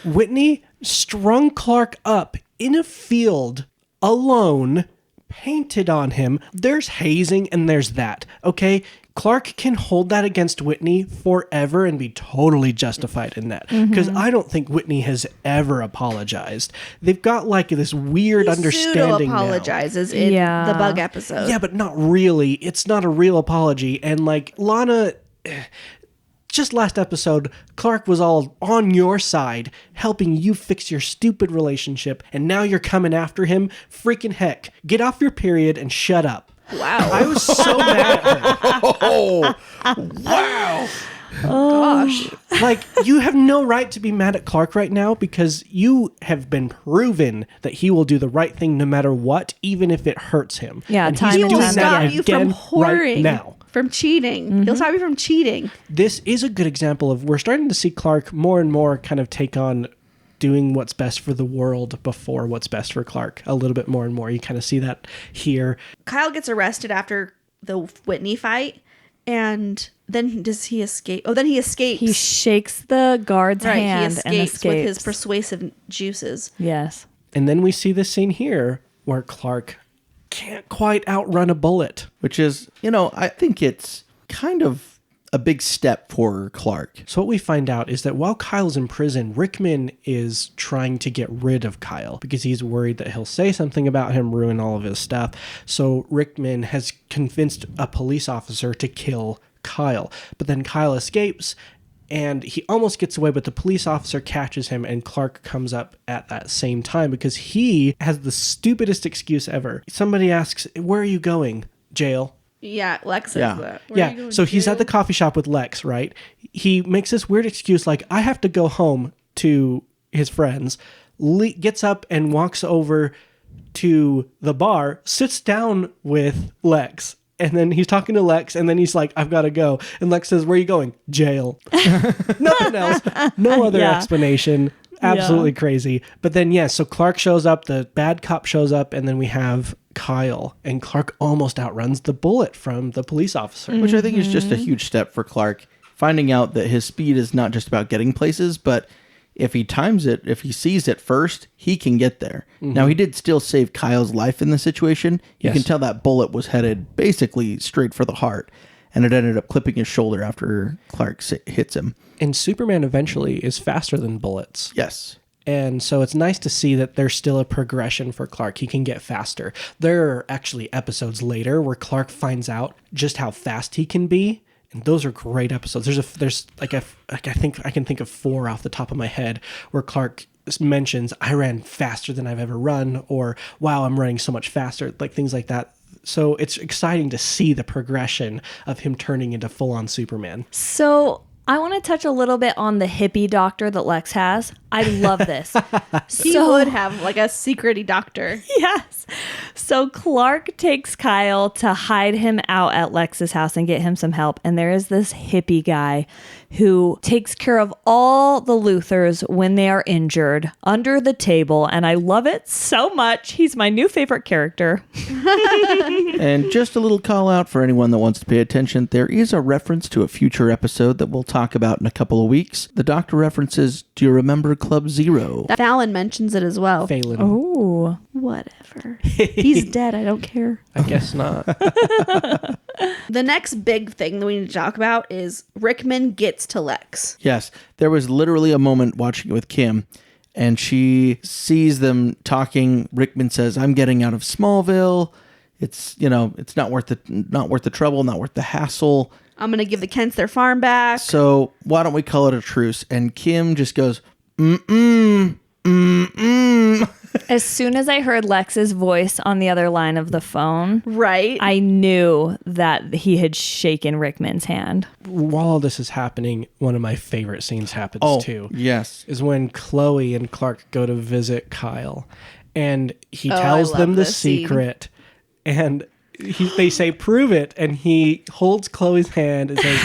Whitney strung Clark up in a field alone, painted on him. There's hazing and there's that. Okay? Clark can hold that against Whitney forever and be totally justified in that. Because I don't think Whitney has ever apologized. They've got like this weird understanding now. Pseudo-apologizes in Yeah. the bug episode. Yeah, but not really. It's not a real apology. And like Lana, just last episode, Clark was all on your side, helping you fix your stupid relationship, and now you're coming after him? Freaking heck. Get off your period and shut up. Wow. I was so mad at her. Oh, wow. Gosh. Like, you have no right to be mad at Clark right now because you have been proven that he will do the right thing no matter what, even if it hurts him. Yeah, and time he's and doing time that Stop you from again whoring. right now. From cheating. He'll stop you from cheating. This is a good example of we're starting to see Clark more and more kind of take on doing what's best for the world before what's best for Clark a little bit more and more. You kind of see that here. Kyle gets arrested after the Whitney fight. And then does he escape? Oh, then he escapes. He shakes the guard's right, hand he and escapes escapes. with his persuasive juices. Yes. And then we see this scene here where Clark can't quite outrun a bullet. Which is, I think it's kind of a big step for Clark. So what we find out is that while Kyle's in prison, Rickman is trying to get rid of Kyle because he's worried that he'll say something about him, ruin all of his stuff. So Rickman has convinced a police officer to kill Kyle. But then Kyle escapes and he almost gets away, but the police officer catches him and Clark comes up at that same time because he has the stupidest excuse ever. Somebody asks, "Where are you going?" "Jail." Yeah, Lex says Yeah. that. Where are you Yeah, going so he's to? at the coffee shop with Lex, right? He makes this weird excuse like, I have to go home to his friends, gets up and walks over to the bar, sits down with Lex, and then he's talking to Lex, and then he's like, I've got to go. And Lex says, where are you going? Jail. Nothing else. No other Yeah. explanation. Absolutely crazy. But then, so Clark shows up, the bad cop shows up, and then we have Kyle, and Clark almost outruns the bullet from the police officer. Which I think is just a huge step for Clark. finding out that his speed is not just about getting places, but if he times it, if he sees it first, he can get there. Now, he did still save Kyle's life in the situation. You Yes. can tell that bullet was headed basically straight for the heart, and it ended up clipping his shoulder after Clark hits him. And Superman eventually is faster than bullets. Yes. And so it's nice to see that there's still a progression for Clark. He can get faster. There are actually episodes later where Clark finds out just how fast he can be. And those are great episodes. I think I can think of 4 off the top of my head where Clark mentions, I ran faster than I've ever run, or wow, I'm running so much faster, like things like that. So it's exciting to see the progression of him turning into full-on Superman. So I want to touch a little bit on the hippie doctor that Lex has. I love this. He would have like a secret-y doctor. Yes. So Clark takes Kyle to hide him out at Lex's house and get him some help. And there is this hippie guy who takes care of all the Luthors when they are injured under the table. And I love it so much. He's my new favorite character. And just a little call out for anyone that wants to pay attention. There is a reference to a future episode that we'll talk about in a couple of weeks. The doctor references, do you remember Club Zero? Fallon mentions it as well. Phelan. Oh. Whatever. He's dead. I don't care. I guess not. The next big thing that we need to talk about is Rickman gets to Lex. Yes, there was literally a moment watching it with Kim, and she sees them talking. Rickman says, "I'm getting out of Smallville. It's it's not worth the trouble, not worth the hassle. I'm going to give the Kents their farm back. So why don't we call it a truce?" And Kim just goes, "Mm-mm, mm-mm." As soon as I heard Lex's voice on the other line of the phone, Right? I knew that he had shaken Rickman's hand. While all this is happening, one of my favorite scenes happens too. Yes. Is when Chloe and Clark go to visit Kyle, and he I tells love them the this scene. secret, and they say, "Prove it," and he holds Chloe's hand and says,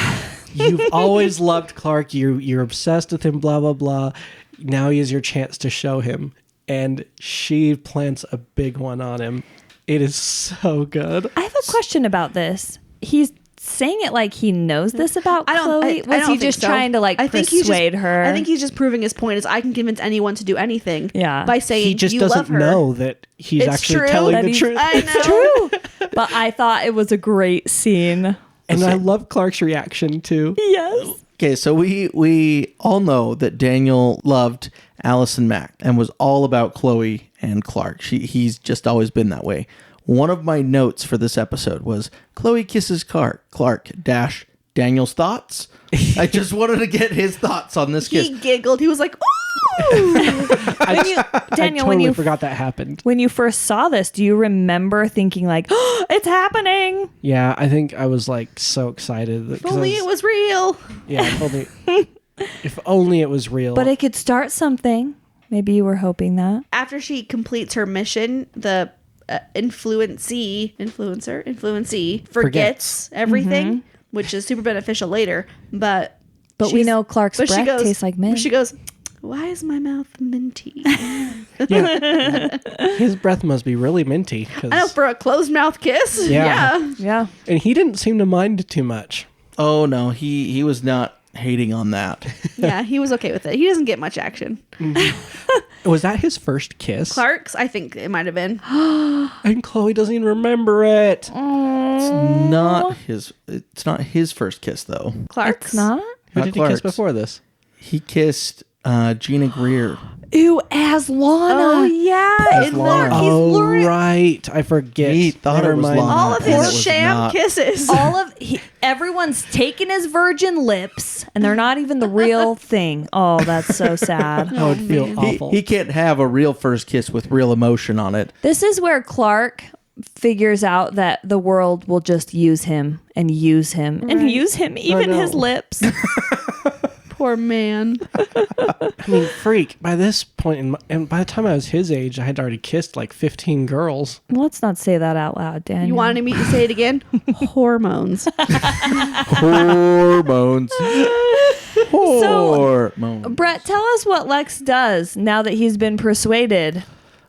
"You've always loved Clark. You're obsessed with him. Blah blah blah. Now is your chance to show him." And she plants a big one on him. It is so good. I have a question about this. He's saying it like he knows this about I don't. Chloe. I Was don't he think just so. trying to I think he's persuade just, her? I think he's just proving his point. Is I can convince anyone to do anything. Yeah. By saying He just you doesn't love her. know that he's It's actually true telling that the he's- truth. I know. True. But I thought it was a great scene. And I love Clark's reaction too. Yes. Okay, so we all know that Daniel loved Allison Mack and was all about Chloe and Clark. He's just always been that way. One of my notes for this episode was Chloe kisses Clark dash Daniel's thoughts. I just wanted to get his thoughts on this kiss. He giggled. He was like, "Ooh!" Daniel, I when totally you forgot that happened. when you first saw this, do you remember thinking like, "Oh, it's happening"? Yeah, I think I was like so excited. If only it was real. Yeah, if only it was real. But it could start something. Maybe you were hoping that. After she completes her mission, the influencee forgets everything, which is super beneficial later. But we she's- know Clark's but she breath goes- tastes like mint. She goes, "Why is my mouth minty?" Yeah. His breath must be really minty. 'Cause- I know, for a closed mouth kiss. Yeah. Yeah. and he didn't seem to mind too much. Oh no, he was not hating on that. Yeah, he was okay with it. He doesn't get much action. Was that his first kiss? Clark's, I think it might have been. And Chloe doesn't even remember it. It's not his first kiss though. Clark's. It's not? Who Not did he kiss Clark's. before this? He kissed Gina Greer. Ew, as Lana. Oh yeah, As it's Lana. he's Oh, luring right. I forget. He thought Never it was mind. Lana. all of And it his was sham not. kisses. Everyone's taking his virgin lips, and they're not even the real thing. Oh, that's so sad. I would feel awful. He can't have a real first kiss with real emotion on it. This is where Clark figures out that the world will just use him and use him and use him, even no. his lips. Poor man. I mean, freak. By this point, and by the time I was his age, I had already kissed like 15 girls. Let's not say that out loud, Daniel. You wanted me to say it again? Hormones. Hormones. Hormones. Brett, tell us what Lex does now that he's been persuaded.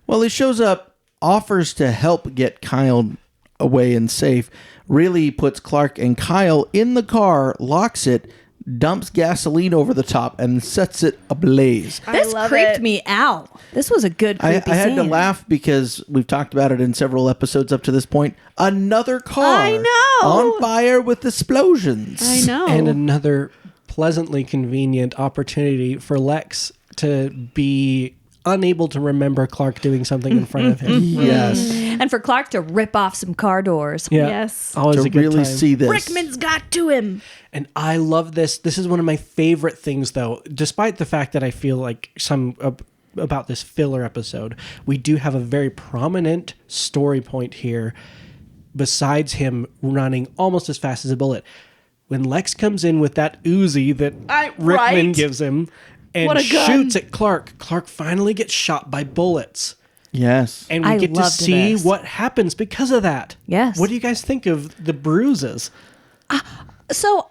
Well, he shows up, offers to help get Kyle away and safe, really puts Clark and Kyle in the car, locks it, dumps gasoline over the top, and sets it ablaze. This creeped me out. This was a good I creepy had to scene. laugh because we've talked about it in several episodes up to this point. Another car I know. on fire with explosions. I know. And another pleasantly convenient opportunity for Lex to be unable to remember Clark doing something in front of him. Yes. And for Clark to rip off some car doors. Yeah. Yes. Always To a good really time. see this. Rickman's got to him. And I love this. This is one of my favorite things, though, despite the fact that I feel like about this filler episode, we do have a very prominent story point here besides him running almost as fast as a bullet. When Lex comes in with that Uzi that Rickman right? gives him and What a gun. shoots at Clark finally gets shot by bullets. Yes. And we I get to loved see this. what happens because of that. Yes. What do you guys think of the bruises? So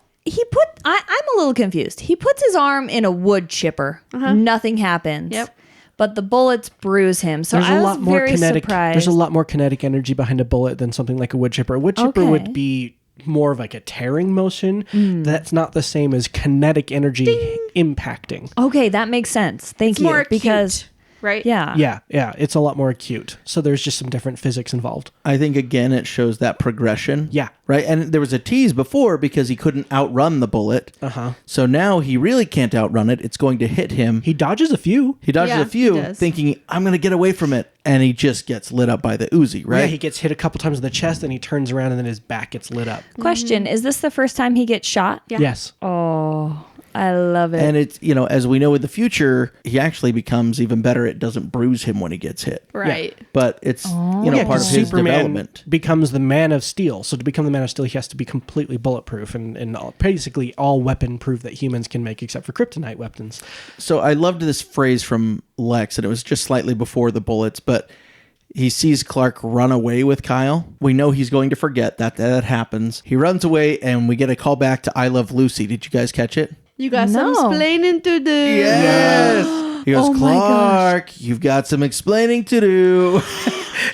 I'm a little confused. He puts his arm in a wood chipper. Nothing happens. Yep. But the bullets bruise him. So There's I a was lot more very kinetic. surprised. There's a lot more kinetic energy behind a bullet than something like a wood chipper. A wood chipper Okay. would be more of like a tearing motion. That's not the same as kinetic energy impacting. Okay, that makes sense. Thank It's you. more acute, Because right? yeah. Yeah, it's a lot more acute. So there's just some different physics involved. I think, again, it shows that progression. Yeah. Right? And there was a tease before because he couldn't outrun the bullet. Uh-huh. So now he really can't outrun it. It's going to hit him. He dodges a few. He dodges Yeah, a few, he does. thinking, I'm going to get away from it. And he just gets lit up by the Uzi, right? Yeah, he gets hit a couple times in the chest, and he turns around, and then his back gets lit up. Question, is this the first time he gets shot? Yeah. Yes. Oh, I love it. And it's, as we know in the future, he actually becomes even better. It doesn't bruise him when he gets hit. Right. But it's, Yeah, part of 'cause his Superman development. becomes the Man of Steel. So to become the Man of Steel, he has to be completely bulletproof and basically all weapon proof that humans can make except for kryptonite weapons. So I loved this phrase from Lex, and it was just slightly before the bullets, but he sees Clark run away with Kyle. We know he's going to forget that happens. He runs away, and we get a call back to I Love Lucy. Did you guys catch it? You got No. some explaining to do. Yes. He goes, Oh my gosh. Clark, you've got some explaining to do.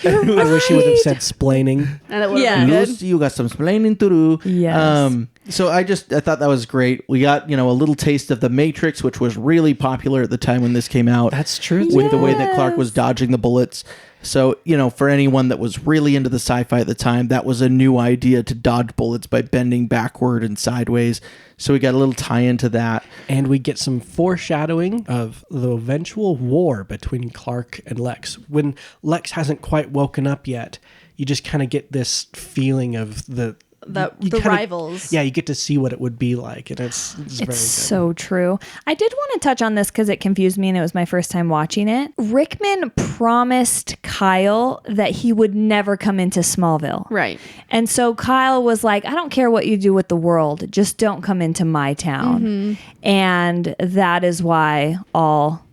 I wish he would have said splaining. And it would Yeah. have been good. Lucy, you got some explaining to do. Yes. So I thought that was great. We got, a little taste of the Matrix, which was really popular at the time when this came out. That's true. With the way that Clark was dodging the bullets. So, for anyone that was really into the sci-fi at the time, that was a new idea to dodge bullets by bending backward and sideways. So we got a little tie into that. And we get some foreshadowing of the eventual war between Clark and Lex. When Lex hasn't quite woken up yet, you just kind of get this feeling of you The kinda- rivals. Yeah, you get to see what it would be like, and it's very good. It's so true. I did want to touch on this because it confused me and it was my first time watching it. Rickman promised Kyle that he would never come into Smallville. Right. And so Kyle was like, I don't care what you do with the world, just don't come into my town. And that is why all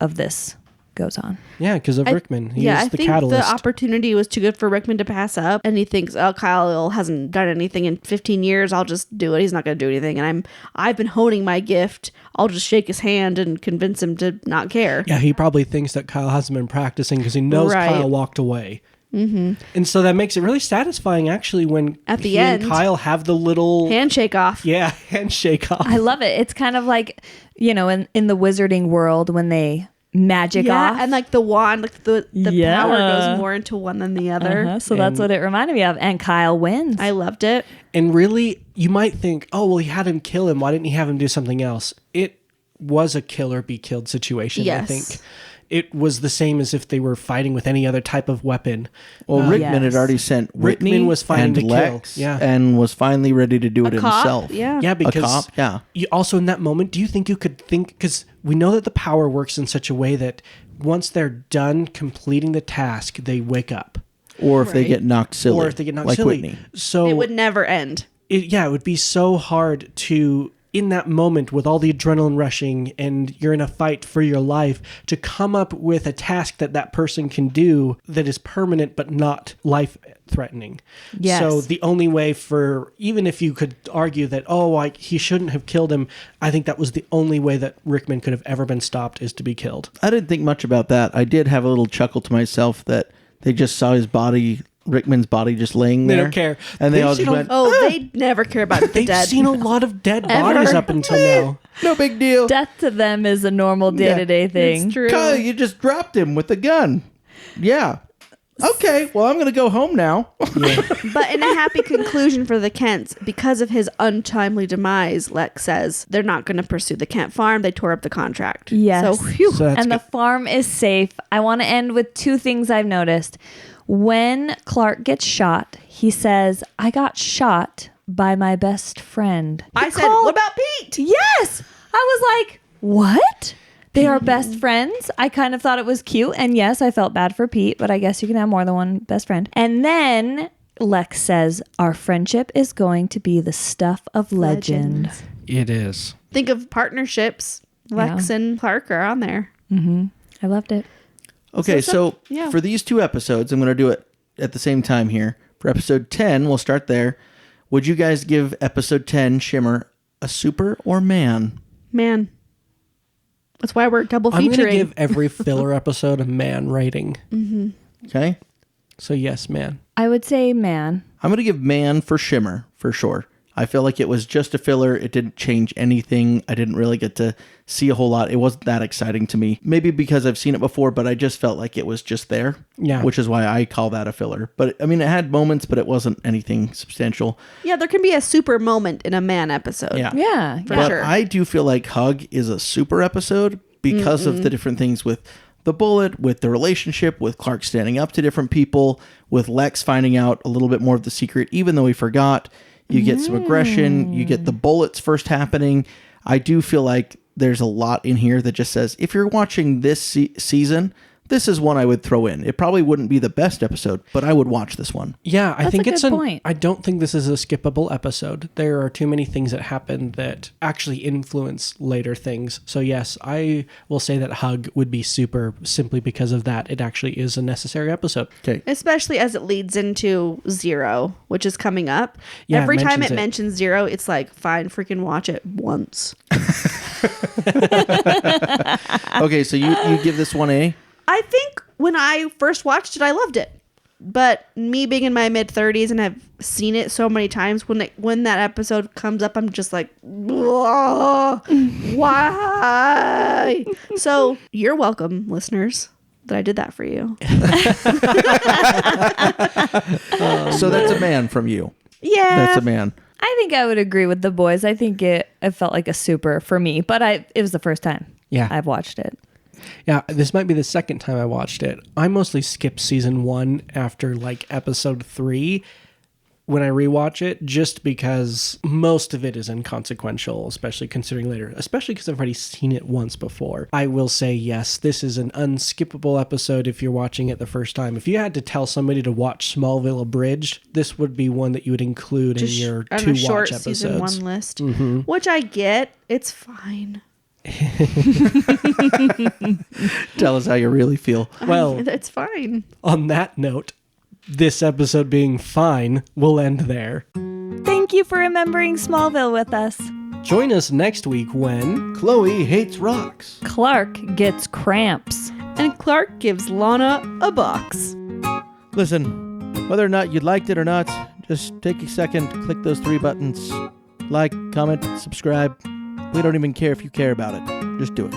of this goes on. Yeah, because of Rickman. He's I the think catalyst. the opportunity was too good for Rickman to pass up, and he thinks, "Oh, Kyle hasn't done anything in 15 years. I'll just do it. He's not going to do anything." And I've been honing my gift. I'll just shake his hand and convince him to not care. Yeah, he probably thinks that Kyle hasn't been practicing because he knows Right. Kyle walked away. Mm-hmm. And so that makes it really satisfying, actually, when At the he end. and Kyle have the little Handshake off. handshake off. I love it. It's kind of like, in the wizarding world when they magic Yeah, off. and like the wand, like the Yeah. power goes more into one than the other. So that's what it reminded me of. And Kyle wins. I loved it. And really, you might think, oh, well, he had him kill him. Why didn't he have him do something else? It was a kill or be killed situation, I Yes. think. It was the same as if they were fighting with any other type of weapon. Well, Rickman Yes. had already sent Whitney Rickman was fighting and to kill. Lex Yeah. and was finally ready to do it Cop? himself. Yeah. Yeah, because a cop, yeah. you also in that moment, do you think you could think, because we know that the power works in such a way that once they're done completing the task, they wake up. Or if they Right. get knocked silly. Or if they get knocked like silly. Whitney. So It would never end. it would be so hard to, in that moment with all the adrenaline rushing and you're in a fight for your life, to come up with a task that person can do that is permanent but not life threatening. Yes. So the only way for, even if you could argue that, he shouldn't have killed him, I think that was the only way that Rickman could have ever been stopped, is to be killed. I didn't think much about that. I did have a little chuckle to myself that they just saw his body Rickman's body just laying They there. don't care. And they They've all seen just a- went, Oh, they never care about the They've dead. seen a lot of dead Ever. bodies up until now. no big deal. Death to them is a normal day-to-day thing. It's true. Kyle, you just dropped him with a gun. Yeah. Okay, well, I'm going to go home now. But in a happy conclusion for the Kents, because of his untimely demise, Lex says they're not going to pursue the Kent farm. They tore up the contract. Yes. So, phew. So that's And the good. farm is safe. I want to end with two things I've noticed. When Clark gets shot, he says, I got shot by my best friend. I said, called- what about Pete? Yes. I was like, what? They are best friends. I kind of thought it was cute. And yes, I felt bad for Pete, but I guess you can have more than one best friend. And then Lex says, our friendship is going to be the stuff of legend. Legends. It is. Think of partnerships. Lex and Clark are on there. I loved it. Okay, so yeah. for these 2 episodes, I'm going to do it at the same time here. For episode 10, we'll start there. Would you guys give episode 10, Shimmer, a super or man? Man. That's why we're double I'm featuring. going to give every filler episode a man rating. Okay. So yes, man. I would say man. I'm going to give man for Shimmer, for sure. I feel like it was just a filler. It didn't change anything. I didn't really get to see a whole lot. It wasn't that exciting to me. Maybe because I've seen it before, but I just felt like it was just there. Yeah. Which is why I call that a filler. But I mean, it had moments, but it wasn't anything substantial. Yeah, there can be a super moment in a man episode. Yeah. Yeah. For yeah. But sure. I do feel like Hug is a super episode because of the different things with the bullet, with the relationship, with Clark standing up to different people, with Lex finding out a little bit more of the secret, even though he forgot. You get some aggression. You get the bullets first happening. I do feel like there's a lot in here that just says, if you're watching this season, this is one I would throw in. It probably wouldn't be the best episode, but I would watch this one. Yeah, I That's think a it's good point. I don't think this is a skippable episode. There are too many things that happen that actually influence later things. So yes, I will say that Hug would be super simply because of that. It actually is a necessary episode. Okay. Especially as it leads into Zero, which is coming up. Yeah, it Every time mentions it it. mentions Zero, it's like, fine, freaking watch it once. Okay, so you give this one a? I think when I first watched it, I loved it. But me being in my mid 30s and I've seen it so many times, when that episode comes up, I'm just like, why? So you're welcome, listeners, that I did that for you. So that's a man from you. Yeah. That's a man. I think I would agree with the boys. I think it felt like a super for me, but it was the first time I've watched it. Yeah, this might be the second time I watched it. I mostly skip season 1 after like episode 3 when I rewatch it, just because most of it is inconsequential, especially considering later, especially because I've already seen it once before. I will say, yes, this is an unskippable episode if you're watching it the first time. If you had to tell somebody to watch Smallville abridged, this would be one that you would include in your on to a short watch season episodes. 1 list, which I get. It's fine. Tell us how you really feel. Well, It's fine. on that note, this episode being fine, we'll end there. Thank you for remembering Smallville with us. Join us next week when Chloe hates rocks. Clark gets cramps. And Clark gives Lana a box. Listen, whether or not you liked it or not, just take a second, click those 3 buttons. Like, comment, subscribe. We don't even care if you care about it. Just do it.